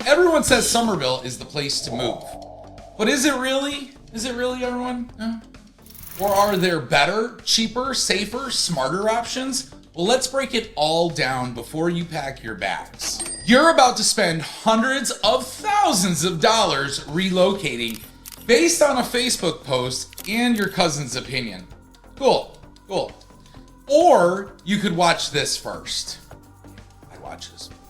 Everyone says Summerville is the place to move. But is it really? Is it really, everyone? No? Or are there better, cheaper, safer, smarter options? Well, let's break it all down before you pack your bags. You're about to spend hundreds of thousands of dollars relocating based on a Facebook post and your cousin's opinion. Cool. Or you could watch this first. I'd watch this first.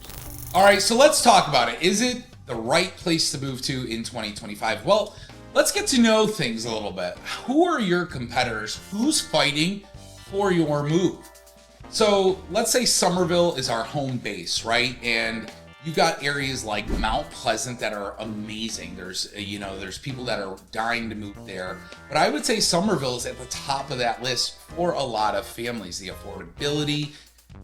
All right, so let's talk about it. Is it the right place to move to in 2025? Well, let's get to know things a little bit. Who are your competitors? Who's fighting for your move? So let's say Summerville is our home base, right? And you got areas like Mount Pleasant that are amazing. There's people that are dying to move there. But I would say Summerville is at the top of that list for a lot of families. The affordability,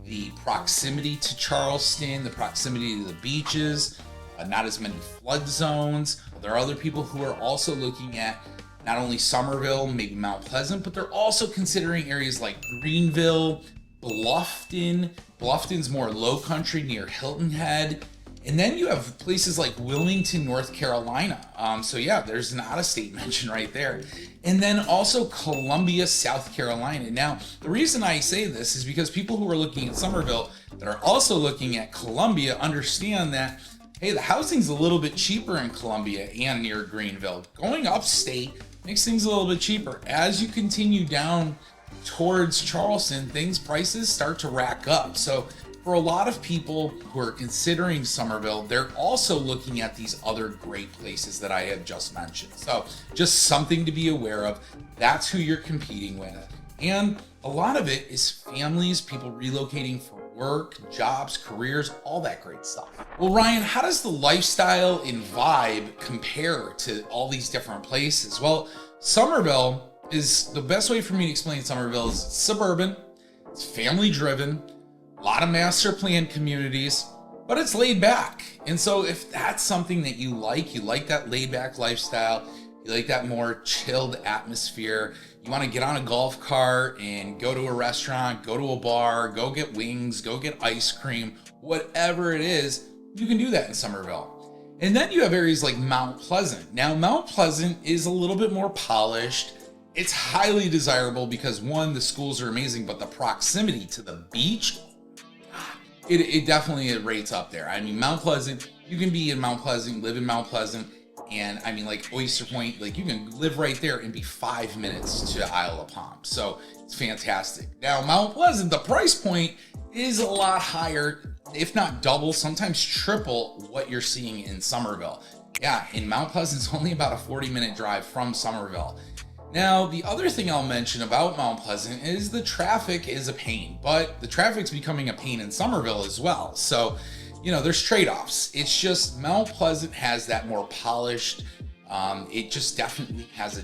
the proximity to Charleston, the proximity to the beaches, not as many flood zones. There are other people who are also looking at not only Summerville, maybe Mount Pleasant, but they're also considering areas like Greenville, Bluffton. Bluffton's more low country near Hilton Head. And then you have places like Wilmington, North Carolina. So yeah, there's an out-of-state mention right there. And then also Columbia, South Carolina. Now, the reason I say this is because people who are looking at Summerville that are also looking at Columbia understand that, hey, the housing's a little bit cheaper in Columbia and near Greenville. Going upstate makes things a little bit cheaper. As you continue down towards Charleston, prices start to rack up. So for a lot of people who are considering Summerville, they're also looking at these other great places that I have just mentioned. So just something to be aware of. That's who you're competing with. And a lot of it is families, people relocating for work, jobs, careers, all that great stuff. Well, Ryan, how does the lifestyle and vibe compare to all these different places? Well, Summerville is the best way for me to explain Summerville is it's suburban, it's family driven, a lot of master plan communities, but it's laid back. And so if that's something that you like that laid back lifestyle, you like that more chilled atmosphere, you want to get on a golf cart and go to a restaurant, go to a bar, go get wings, go get ice cream, whatever it is, you can do that in Summerville. And then you have areas like Mount Pleasant. Now, Mount Pleasant is a little bit more polished. It's highly desirable because one, the schools are amazing, but the proximity to the beach, it definitely rates up there. I mean, Mount Pleasant, you can be in Mount Pleasant, live in Mount Pleasant, and I mean, like Oyster Point, like you can live right there and be 5 minutes to Isle of Palm. So it's fantastic. Now, Mount Pleasant, the price point is a lot higher, if not double, sometimes triple what you're seeing in Summerville. Yeah, in Mount Pleasant, it's only about a 40-minute drive from Summerville. Now, the other thing I'll mention about Mount Pleasant is the traffic is a pain, but the traffic's becoming a pain in Summerville as well. So, there's trade-offs. It's just Mount Pleasant has that more polished, it just definitely has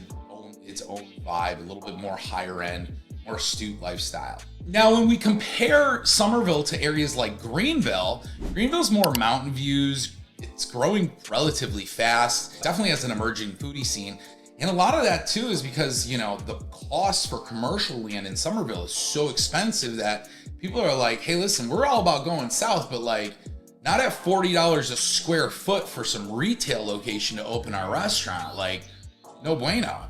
its own vibe, a little bit more higher end, more astute lifestyle. Now, when we compare Summerville to areas like Greenville's more mountain views. It's growing relatively fast. Definitely has an emerging foodie scene. And a lot of that too is because, the cost for commercial land in Summerville is so expensive that people are like, hey, listen, we're all about going south, but like not at $40 a square foot for some retail location to open our restaurant. Like, no bueno,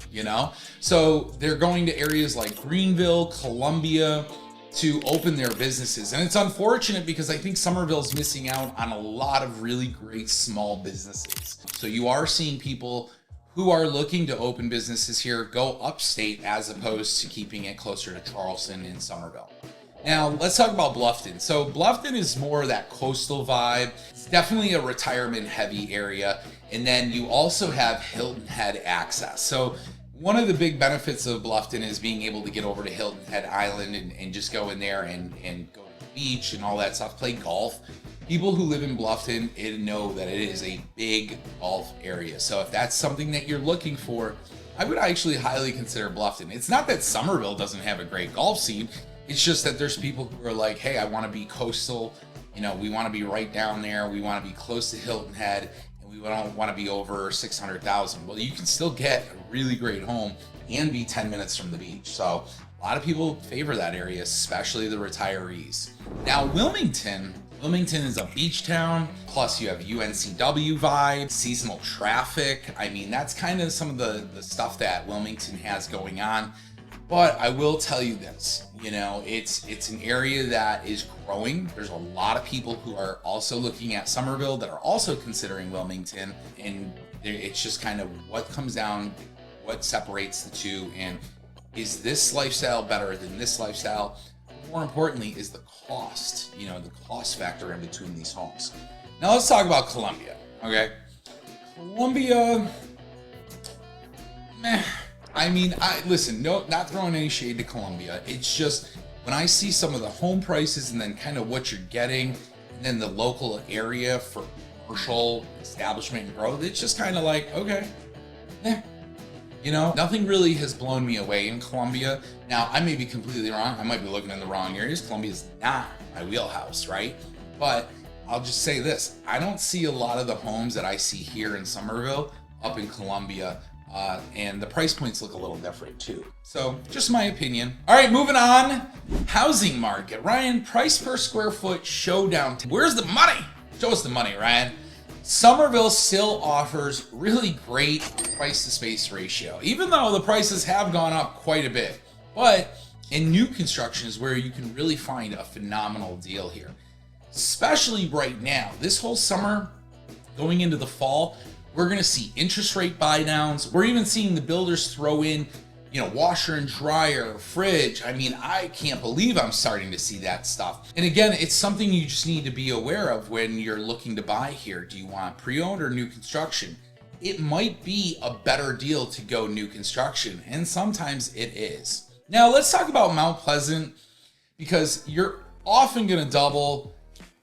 So they're going to areas like Greenville, Columbia to open their businesses. And it's unfortunate because I think Summerville's missing out on a lot of really great small businesses. So you are seeing people who are looking to open businesses here go upstate as opposed to keeping it closer to Charleston and Summerville. Now, let's talk about Bluffton. So Bluffton is more that coastal vibe. It's definitely a retirement heavy area. And then you also have Hilton Head access. So one of the big benefits of Bluffton is being able to get over to Hilton Head Island and just go in there and go to the beach and all that stuff, play golf. People who live in Bluffton know that it is a big golf area. So if that's something that you're looking for, I would actually highly consider Bluffton. It's not that Summerville doesn't have a great golf scene. It's just that there's people who are like, hey, I want to be coastal. We want to be right down there. We want to be close to Hilton Head, and we don't want to be over 600,000. Well, you can still get a really great home and be 10 minutes from the beach. So a lot of people favor that area, especially the retirees. Now, Wilmington Wilmington is a beach town, plus you have UNCW vibes, seasonal traffic. I mean, that's kind of some of the stuff that Wilmington has going on. But I will tell you this, you know, it's an area that is growing. There's a lot of people who are also looking at Summerville that are also considering Wilmington. And it's just kind of what comes down, what separates the two. And is this lifestyle better than this lifestyle? More importantly, is the cost, you know, the cost factor in between these homes. Now let's talk about Columbia, okay? Columbia, meh. I mean, listen, no, not throwing any shade to Columbia. It's just when I see some of the home prices and then kind of what you're getting, and then the local area for commercial establishment and growth, it's just kind of like, okay, you know, nothing really has blown me away in Columbia. Now, I may be completely wrong. I might be looking in the wrong areas. Columbia is not my wheelhouse, right? But I'll just say this. I don't see a lot of the homes that I see here in Summerville up in Columbia. And the price points look a little different too. So just my opinion. All right, moving on. Housing market. Ryan, price per square foot showdown. Where's the money? Show us the money, Ryan. Summerville still offers really great price to space ratio, even though the prices have gone up quite a bit. But in new construction is where you can really find a phenomenal deal here. Especially right now, this whole summer going into the fall, we're going to see interest rate buy downs. We're even seeing the builders throw in, you know, washer and dryer, fridge. I mean, I can't believe I'm starting to see that stuff. And again, it's something you just need to be aware of when you're looking to buy here. Do you want pre-owned or new construction? It might be a better deal to go new construction, and sometimes it is. Now, let's talk about Mount Pleasant, because you're often going to double,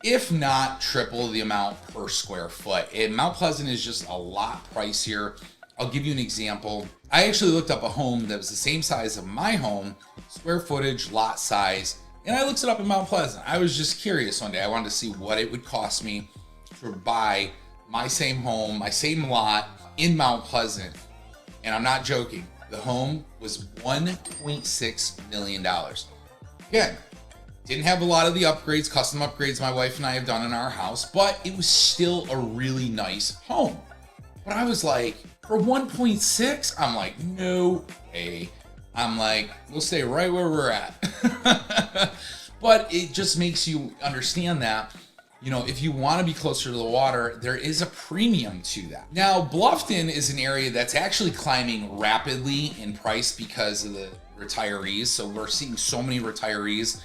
if not triple, the amount per square foot. And Mount Pleasant is just a lot pricier. I'll give you an example. I actually looked up a home that was the same size of my home, square footage, lot size, and I looked it up in Mount Pleasant. I was just curious one day. I wanted to see what it would cost me to buy my same home, my same lot in Mount Pleasant. And I'm not joking. The home was $1.6 million. Again, didn't have a lot of the upgrades, custom upgrades my wife and I have done in our house, but it was still a really nice home. But I was like, for 1.6, I'm like, no way. I'm like, we'll stay right where we're at. But it just makes you understand that, you know, if you want to be closer to the water, there is a premium to that. Now, Bluffton is an area that's actually climbing rapidly in price because of the retirees. So we're seeing so many retirees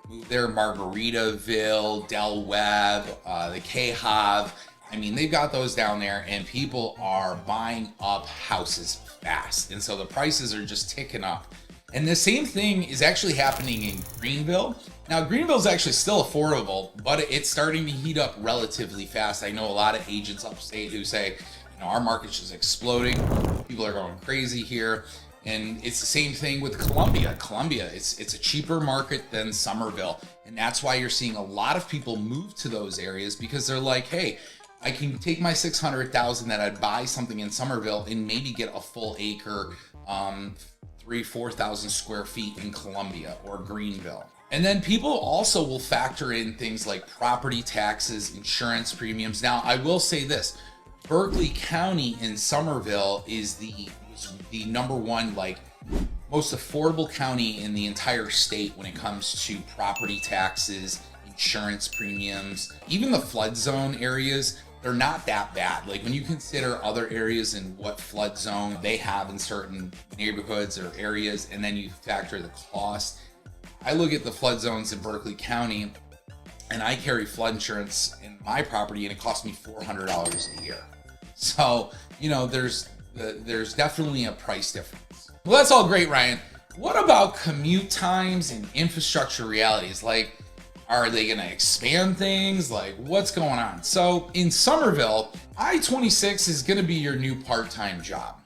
move there. Margaritaville, Del Webb, the K-Hov. I mean, they've got those down there, and people are buying up houses fast. And so the prices are just ticking up. And the same thing is actually happening in Greenville. Now, Greenville is actually still affordable, but it's starting to heat up relatively fast. I know a lot of agents upstate who say, you know, our market's just exploding. People are going crazy here. And it's the same thing with Columbia. It's a cheaper market than Summerville. And that's why you're seeing a lot of people move to those areas, because they're like, hey, I can take my $600,000 that I'd buy something in Summerville and maybe get a full acre, 4,000 square feet in Columbia or Greenville. And then people also will factor in things like property taxes, insurance premiums. Now, I will say this, Berkeley County in Summerville is the number one, like, most affordable county in the entire state when it comes to property taxes, insurance premiums. Even the flood zone areas, they're not that bad. Like, when you consider other areas and what flood zone they have in certain neighborhoods or areas, and then you factor the cost. I look at the flood zones in Berkeley County, and I carry flood insurance in my property, and it costs me $400 a year. So, you know, there's definitely a price difference. Well, that's all great, Ryan. What about commute times and infrastructure realities? Like, are they going to expand things? Like, what's going on? So in Summerville, I-26 is going to be your new part-time job.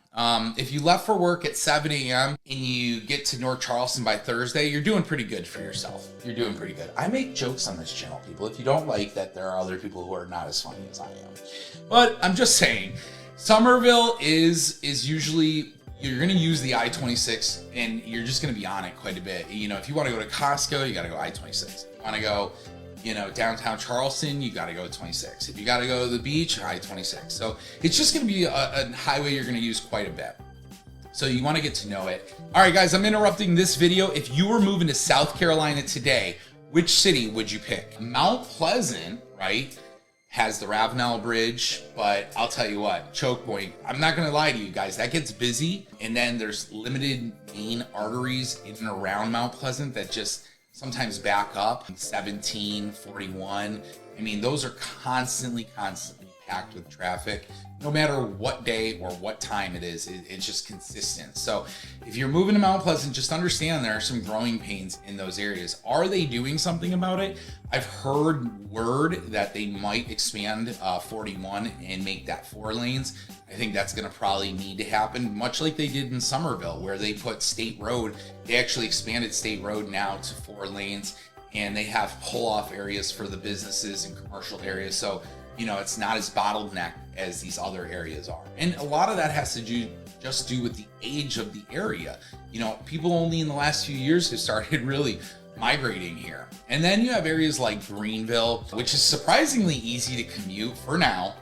If you left for work at 7 a.m. and you get to North Charleston by Thursday, you're doing pretty good for yourself. You're doing pretty good. I make jokes on this channel, people. If you don't like that, there are other people who are not as funny as I am. But I'm just saying, Summerville is usually, you're going to use the I-26 and you're just going to be on it quite a bit. You know, if you want to go to Costco, you got to go I-26. If you want to go downtown Charleston, you got to go 26. If you got to go to the beach, I-26. So it's just going to be a highway you're going to use quite a bit. So you want to get to know it. All right, guys, I'm interrupting this video. If you were moving to South Carolina today, which city would you pick? Mount Pleasant, right, has the Ravenel Bridge, but I'll tell you what, choke point, I'm not going to lie to you guys, that gets busy, and then there's limited main arteries in and around Mount Pleasant that just sometimes back up. 17, 41, I mean, those are constantly packed with traffic. No matter what day or what time it is, it's just consistent. So if you're moving to Mount Pleasant, just understand there are some growing pains in those areas. Are they doing something about it? I've heard word that they might expand 41 and make that 4 lanes. I think that's going to probably need to happen, much like they did in Summerville, where they put State Road. They actually expanded State Road now to 4 lanes, and they have pull-off areas for the businesses and commercial areas. So it's not as bottlenecked as these other areas are. And a lot of that has to do with the age of the area. People only in the last few years have started really migrating here. And then you have areas like Greenville, which is surprisingly easy to commute for now,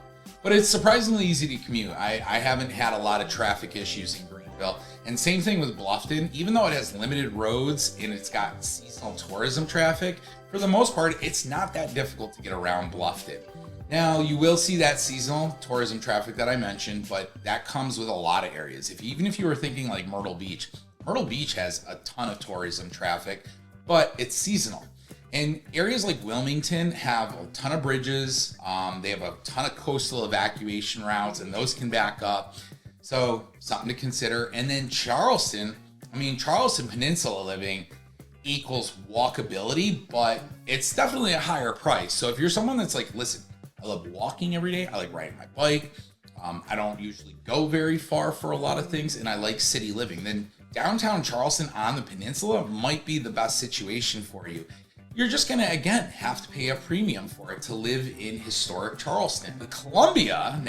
but it's surprisingly easy to commute. I haven't had a lot of traffic issues in Greenville. And same thing with Bluffton, even though it has limited roads and it's got seasonal tourism traffic, for the most part, it's not that difficult to get around Bluffton. Now, you will see that seasonal tourism traffic that I mentioned, but that comes with a lot of areas. Even if you were thinking like Myrtle Beach has a ton of tourism traffic, but it's seasonal. And areas like Wilmington have a ton of bridges. They have a ton of coastal evacuation routes, and those can back up. So something to consider. And then Charleston Peninsula living equals walkability, but it's definitely a higher price. So if you're someone that's like, listen, I love walking every day. I like riding my bike. I don't usually go very far for a lot of things, and I like city living. Then downtown Charleston on the peninsula might be the best situation for you. You're just gonna, again, have to pay a premium for it to live in historic Charleston. Columbia,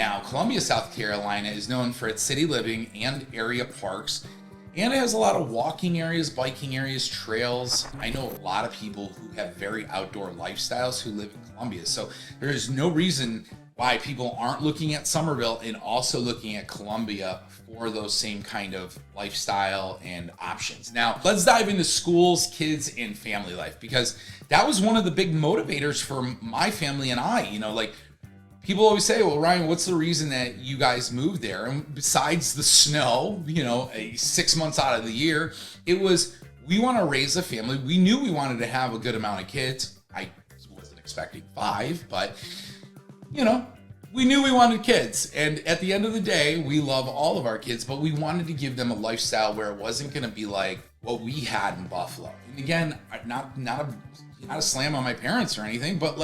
South Carolina is known for its city living and area parks. And it has a lot of walking areas, biking areas, trails. I know a lot of people who have very outdoor lifestyles who live in Columbia. So there is no reason why people aren't looking at Summerville and also looking at Columbia for those same kind of lifestyle and options. Now, let's dive into schools, kids, and family life, because that was one of the big motivators for my family and I. People always say, well, Ryan, what's the reason that you guys moved there? And besides the snow, 6 months out of the year, it was, we want to raise a family. We knew we wanted to have a good amount of kids. I wasn't expecting 5, but, we knew we wanted kids. And at the end of the day, we love all of our kids, but we wanted to give them a lifestyle where it wasn't going to be like what we had in Buffalo. And again, not a slam on my parents or anything, but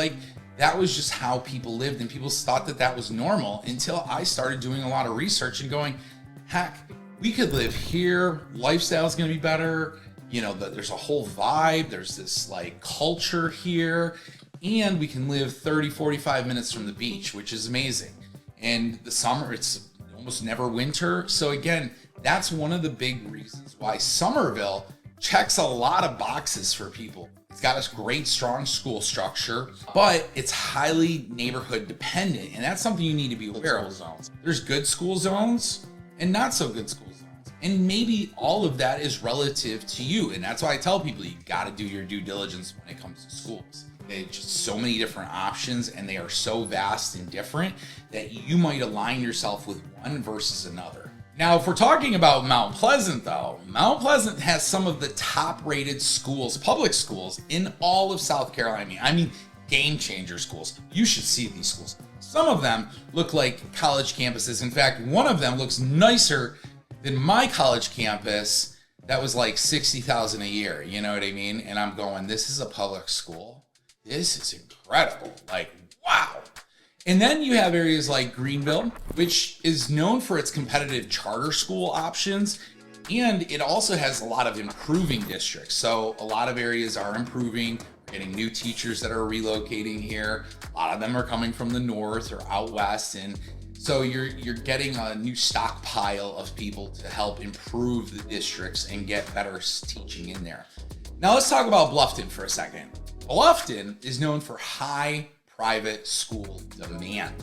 that was just how people lived, and people thought that was normal until I started doing a lot of research and going, heck, we could live here. Lifestyle's going to be better. There's a whole vibe. There's this culture here, and we can live 30, 45 minutes from the beach, which is amazing. And the summer, it's almost never winter. So again, that's one of the big reasons why Summerville checks a lot of boxes for people. It's got a great, strong school structure, but it's highly neighborhood dependent. And that's something you need to be aware of. There's good school zones and not so good school zones. And maybe all of that is relative to you. And that's why I tell people you got to do your due diligence when it comes to schools. There's just so many different options, and they are so vast and different that you might align yourself with one versus another. Now, if we're talking about Mount Pleasant, though, Mount Pleasant has some of the top-rated schools, public schools, in all of South Carolina. I mean, game-changer schools. You should see these schools. Some of them look like college campuses. In fact, one of them looks nicer than my college campus that was like $60,000 a year. You know what I mean? And I'm going, this is a public school. This is incredible. Wow. And then you have areas like Greenville, which is known for its competitive charter school options. And it also has a lot of improving districts. So a lot of areas are improving, getting new teachers that are relocating here. A lot of them are coming from the north or out west. And so you're getting a new stockpile of people to help improve the districts and get better teaching in there. Now let's talk about Bluffton for a second. Bluffton is known for high private school demand.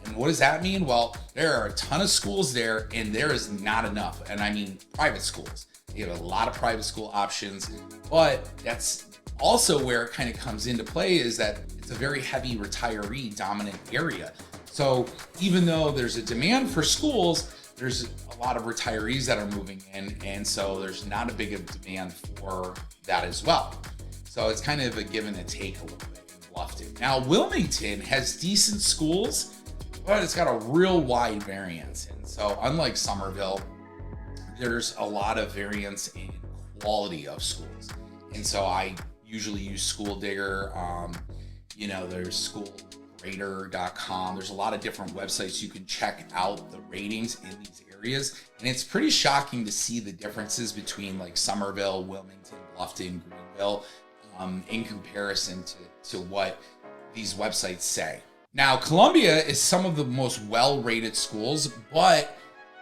And what does that mean? Well, there are a ton of schools there, and there is not enough. And I mean private schools. You have a lot of private school options, but that's also where it kind of comes into play, is that it's a very heavy retiree dominant area. So even though there's a demand for schools, there's a lot of retirees that are moving in, and so there's not a big of demand for that as well. So it's kind of a give and a take a little bit in Bluffton. Now, Wilmington has decent schools, but it's got a real wide variance. And so unlike Summerville, there's a lot of variance in quality of schools. And so I usually use School Digger. There's schoolgrader.com. There's a lot of different websites you can check out the ratings in these areas. And it's pretty shocking to see the differences between like Summerville, Wilmington, Bluffton, Greenville, in comparison to what these websites say. Now, Columbia is some of the most well-rated schools, but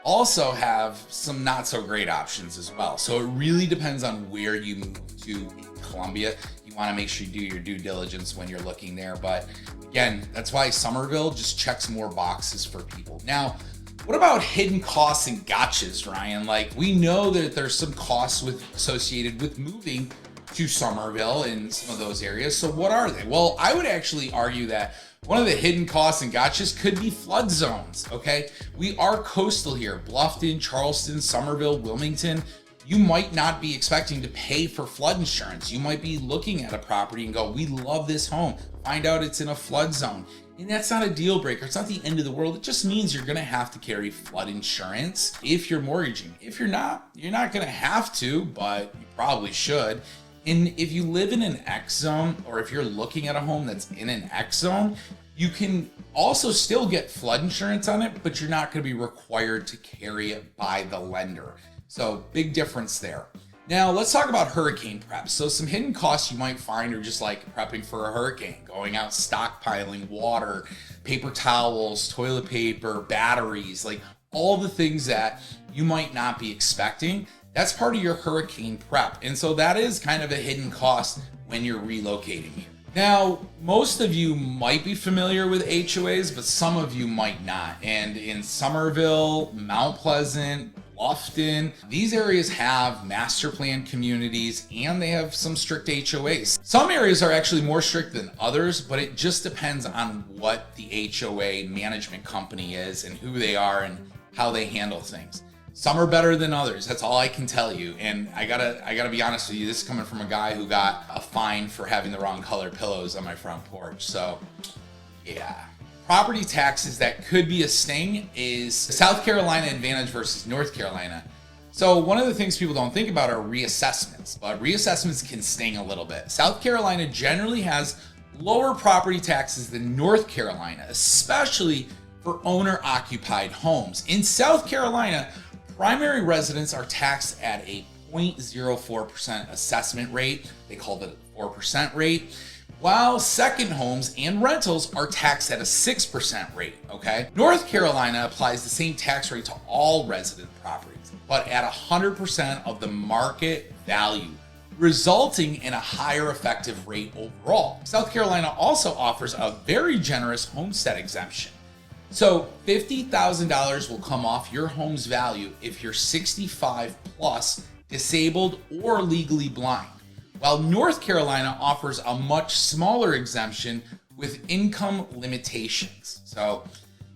also have some not so great options as well. So it really depends on where you move to in Columbia. You want to make sure you do your due diligence when you're looking there. But again, that's why Summerville just checks more boxes for people. Now, what about hidden costs and gotchas, Ryan? Like, we know that there's some costs associated with moving to Summerville in some of those areas. So what are they? Well, I would actually argue that one of the hidden costs and gotchas could be flood zones, okay? We are coastal here. Bluffton, Charleston, Summerville, Wilmington. You might not be expecting to pay for flood insurance. You might be looking at a property and go, we love this home. Find out it's in a flood zone. And that's not a deal breaker. It's not the end of the world. It just means you're gonna have to carry flood insurance if you're mortgaging. If you're not gonna have to, but you probably should. And if you live in an X zone, or if you're looking at a home that's in an X zone, you can also still get flood insurance on it, but you're not going to be required to carry it by the lender. So big difference there. Now let's talk about hurricane prep. So some hidden costs you might find are just like prepping for a hurricane, going out stockpiling water, paper towels, toilet paper, batteries, like all the things that you might not be expecting. That's part of your hurricane prep. And so that is kind of a hidden cost when you're relocating here. Now, most of you might be familiar with HOAs, but some of you might not. And in Summerville, Mount Pleasant, Bluffton, these areas have master plan communities and they have some strict HOAs. Some areas are actually more strict than others, but it just depends on what the HOA management company is and who they are and how they handle things. Some are better than others. That's all I can tell you. And I gotta be honest with you. This is coming from a guy who got a fine for having the wrong colored pillows on my front porch. So, yeah. Property taxes that could be a sting is South Carolina advantage versus North Carolina. So one of the things people don't think about are reassessments, but reassessments can sting a little bit. South Carolina generally has lower property taxes than North Carolina, especially for owner-occupied homes. In South Carolina, primary residents are taxed at a 0.04% assessment rate. They call it a 4% rate, while second homes and rentals are taxed at a 6% rate, okay? North Carolina applies the same tax rate to all resident properties, but at 100% of the market value, resulting in a higher effective rate overall. South Carolina also offers a very generous homestead exemption. So $50,000 will come off your home's value if you're 65 plus, disabled, or legally blind, while North Carolina offers a much smaller exemption with income limitations. So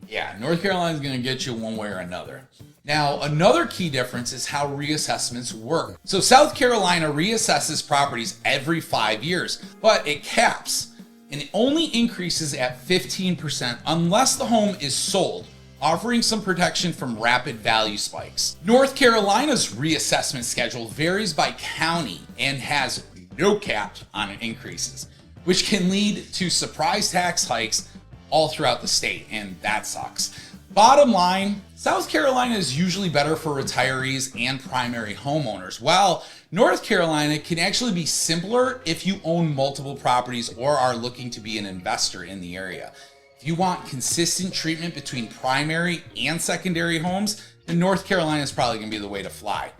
yeah, North Carolina is going to get you one way or another. Now, another key difference is how reassessments work. So South Carolina reassesses properties every 5 years, but it caps. And it only increases at 15% unless the home is sold, offering some protection from rapid value spikes. North Carolina's reassessment schedule varies by county and has no cap on increases, which can lead to surprise tax hikes all throughout the state, and that sucks. Bottom line, South Carolina is usually better for retirees and primary homeowners, while North Carolina can actually be simpler if you own multiple properties or are looking to be an investor in the area. If you want consistent treatment between primary and secondary homes, then North Carolina is probably going to be the way to fly.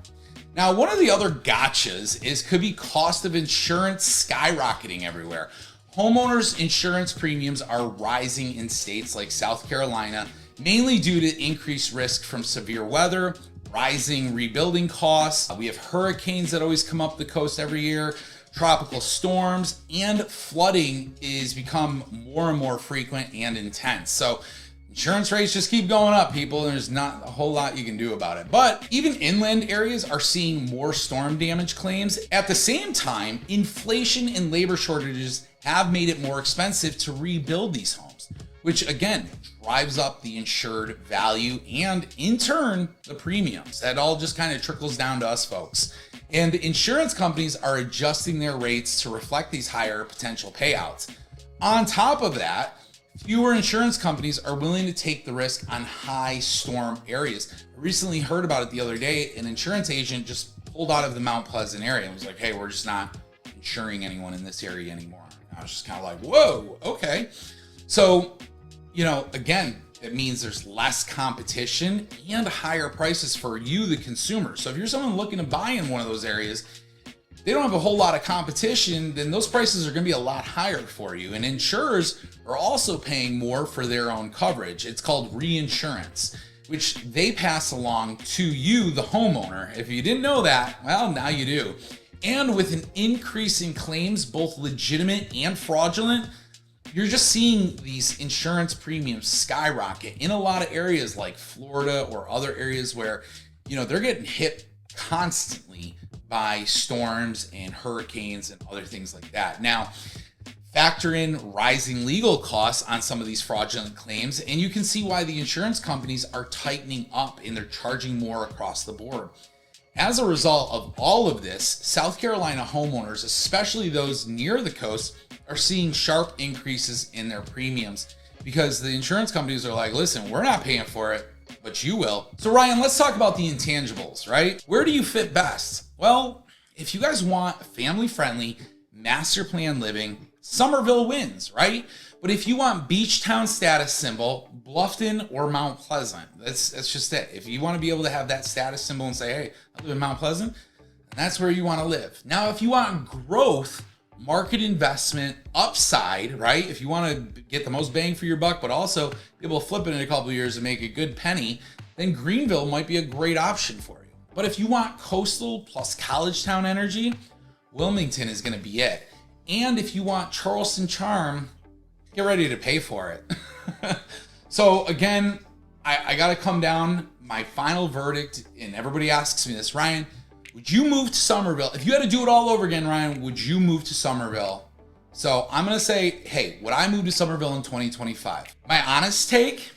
Now, one of the other gotchas could be cost of insurance skyrocketing everywhere. Homeowners insurance premiums are rising in states like South Carolina, mainly due to increased risk from severe weather, rising rebuilding costs. We have hurricanes that always come up the coast every year, tropical storms, and flooding is become more and more frequent and intense. So insurance rates just keep going up, people. There's not a whole lot you can do about it. But even inland areas are seeing more storm damage claims. At the same time, inflation and labor shortages have made it more expensive to rebuild these homes, which again drives up the insured value and in turn the premiums. That all just kind of trickles down to us folks. And the insurance companies are adjusting their rates to reflect these higher potential payouts. On top of that, fewer insurance companies are willing to take the risk on high storm areas. I recently heard about it the other day. An insurance agent just pulled out of the Mount Pleasant area and was like, hey, we're just not insuring anyone in this area anymore. And I was just kind of like, whoa, okay. So, again, it means there's less competition and higher prices for you, the consumer. So if you're someone looking to buy in one of those areas, they don't have a whole lot of competition, then those prices are going to be a lot higher for you. And insurers are also paying more for their own coverage. It's called reinsurance, which they pass along to you, the homeowner. If you didn't know that, well, now you do. And with an increase in claims, both legitimate and fraudulent, you're just seeing these insurance premiums skyrocket in a lot of areas like Florida or other areas where, they're getting hit constantly by storms and hurricanes and other things like that. Now, factor in rising legal costs on some of these fraudulent claims, and you can see why the insurance companies are tightening up and they're charging more across the board. As a result of all of this, South Carolina homeowners, especially those near the coast, are seeing sharp increases in their premiums because the insurance companies are like, listen, we're not paying for it, but you will. So Ryan, let's talk about the intangibles, right? Where do you fit best? Well, if you guys want family-friendly, master plan living, Summerville wins, right? But if you want beach town status symbol, Bluffton or Mount Pleasant, that's just it. If you want to be able to have that status symbol and say, hey, I live in Mount Pleasant, that's where you want to live. Now, if you want growth, market investment, upside, right? If you want to get the most bang for your buck, but also be able to flip it in a couple of years and make a good penny, then Greenville might be a great option for you. But if you want coastal plus college town energy, Wilmington is going to be it. And if you want Charleston charm, get ready to pay for it. So again, I got to come down. My final verdict, and everybody asks me this, Ryan, would you move to Summerville? If you had to do it all over again, Ryan, would you move to Summerville? So I'm going to say, hey, would I move to Summerville in 2025? My honest take,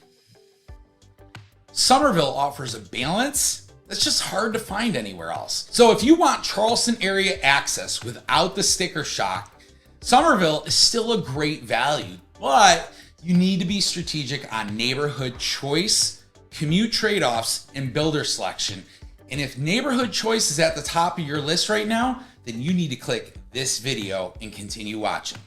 Summerville offers a balance that's just hard to find anywhere else. So if you want Charleston area access without the sticker shock, Summerville is still a great value, but you need to be strategic on neighborhood choice, commute trade-offs, and builder selection. And if neighborhood choice is at the top of your list right now, then you need to click this video and continue watching.